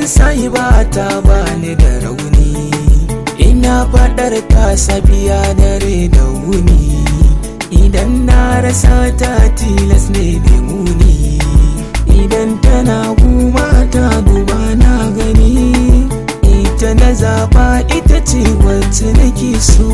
sahiba ta bani da rauni, ina faɗar ta safiya dare da wuni. Idan na rasa ta tilas ne da muni, idan tana guma ta duba na gani. Ita na zaɓa ita ce wacce nake so.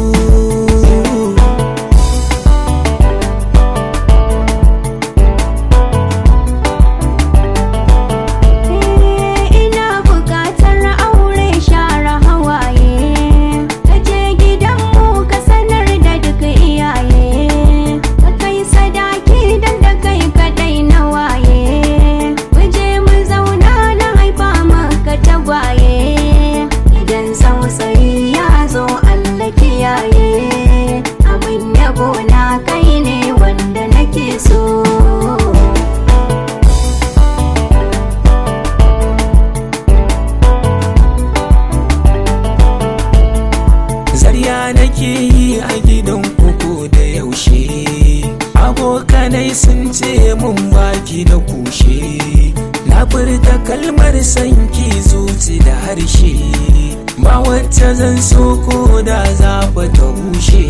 Nake yi a gidan koko da yaushe, abokanai sun ce mun baki da kushe. Na furta kalmar sanki zuci da harshe, ba wacce zan so ko da zafa ta bushe.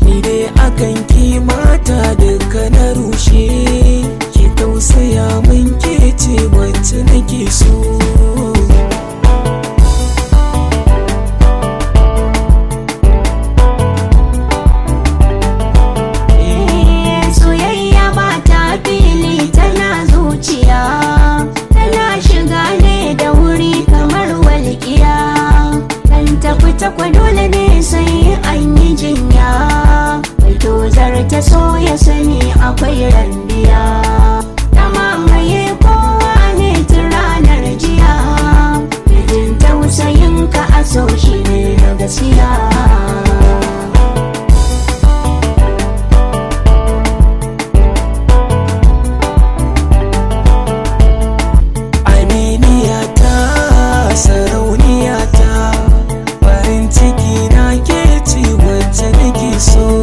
Ni dai akan kimata duka na rushe, ki tausaya min ke ce wacce nake so. Takwa dole ne sai an yi jinya, mai tozar ta so ya sani akwai randiya. Ta mamaye kowa ne tun ranar jiya, mijin tausayin ka a so shi ne na gaskiya. So